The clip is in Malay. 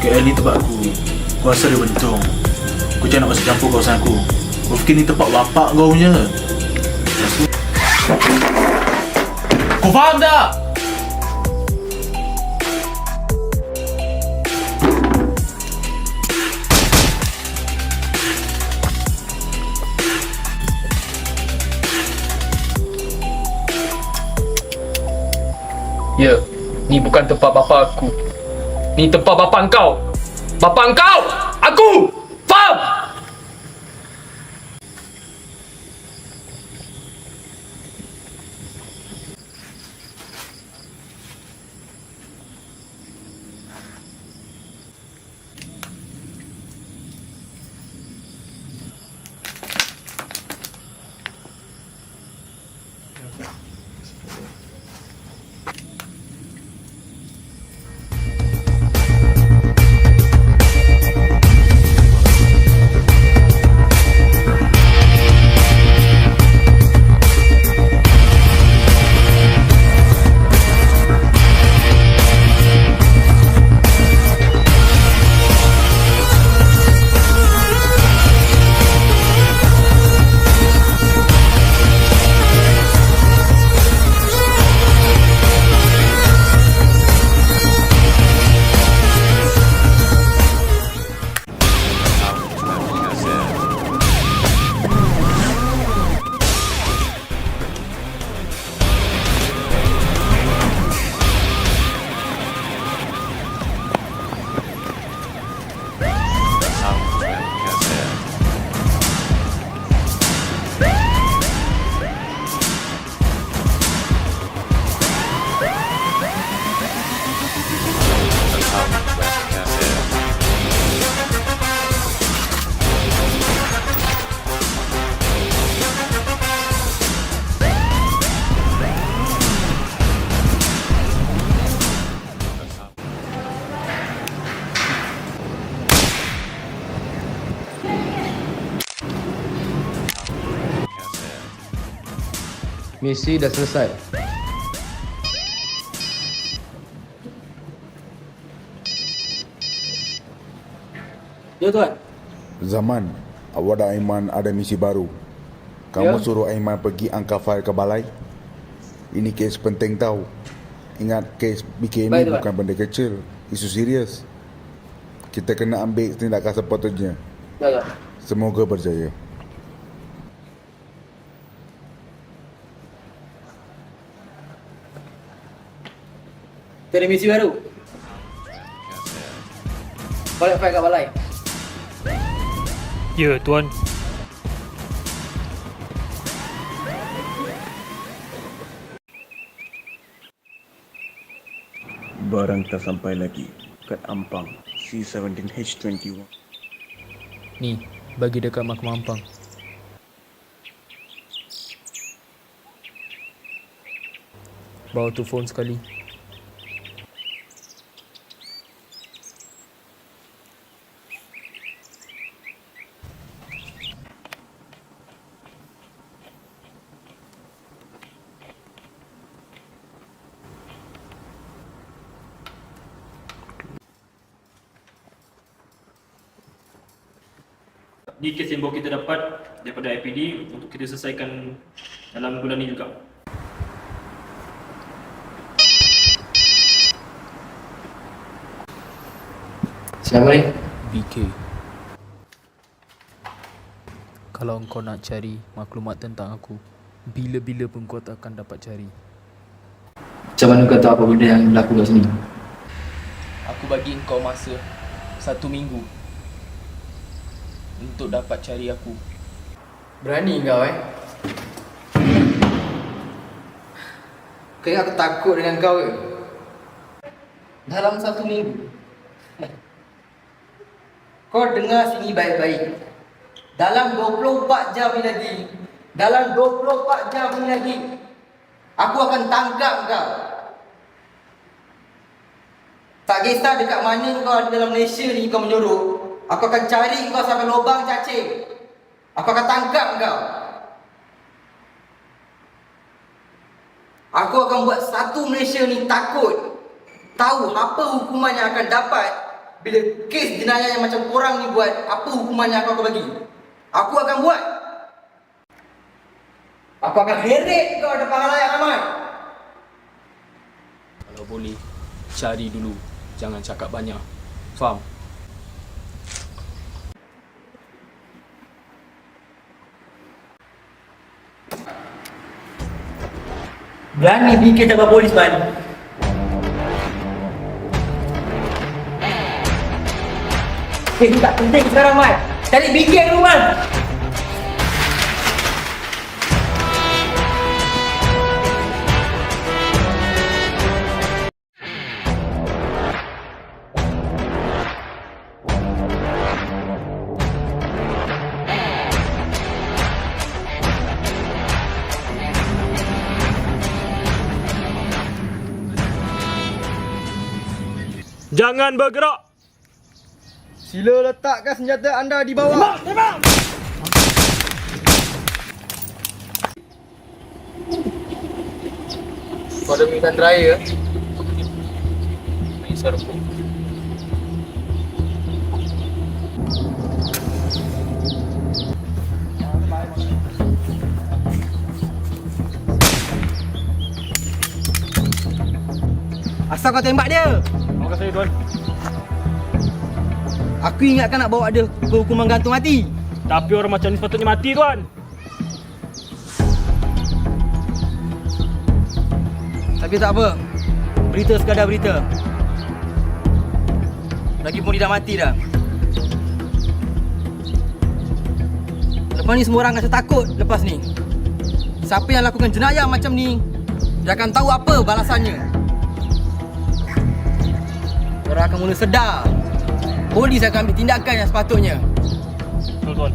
KL ni tempat aku. Aku rasa dia bencong. Aku jangan nak masuk campur kawasan aku. Kau fikir ni tempat bapak kau punya? Kau faham tak? Ya, ni bukan tempat bapa aku. Ni tempat bapa engkau. Bapa engkau! Aku! Faham? Misi dah selesai. Ya tuan. Zaman, awak dan Aiman ada misi baru. Kamu suruh Aiman pergi angkat fail ke balai. Ini kes penting tahu. Ingat, kes BK ini bukan benda kecil. Isu serius. Kita kena ambil tindakan sepatutnya. Ya. Semoga berjaya. Kita ada misi baru. Balik file kat balai. Ya, tuan. Barang tak sampai lagi kat Ampang C17H21. Ni, bagi dekat Mahkamah Ampang. Bawa tu phone sekali. Ni kes yang baru kita dapat daripada IPD untuk kita selesaikan dalam bulan ni juga. Siapa ni? BK. Kalau kau nak cari maklumat tentang aku, bila-bila pun kau tak akan dapat cari. Macam mana kau tahu apa benda yang berlaku kat sini? Aku bagi kau masa 1 minggu untuk dapat cari aku. Berani kau Kau ingat aku takut dengan kau ke? dalam 1 minggu. Kau dengar sini baik-baik. Dalam 24 jam ni lagi, dalam 24 jam ni lagi, aku akan tangkap kau. Tak kisah dekat mana kau ada dalam Malaysia ni kau menyuruh, aku akan cari kau sampai lubang cacing. Aku akan tangkap kau. Aku akan buat satu Malaysia ni takut, tahu apa hukuman yang akan dapat bila kes jenayah yang macam korang ni buat. Apa hukuman yang aku akan bagi? Aku akan buat. Aku akan heret kau depan halayak ramai. Kalau boleh, cari dulu. Jangan cakap banyak. Faham? Berani bikin cabar polis, Man. Itu tak penting sekarang, Man. Cari bikin dulu, Man. Jangan bergerak. Sila letakkan senjata anda di bawah. Kau ada minta raya? Main serpuk. Asal kau tembak dia? Terima kasih tuan. Aku ingatkan nak bawa dia ke hukuman gantung mati. Tapi orang macam ni sepatutnya mati tuan. Tapi tak apa. Berita sekadar berita. Lagipun dia dah mati dah. Lepas ni semua orang akan takut lepas ni. Siapa yang lakukan jenayah macam ni, dia akan tahu apa balasannya. Orang akan mula sedar. Polis akan ambil tindakan yang sepatutnya. Betul tuan.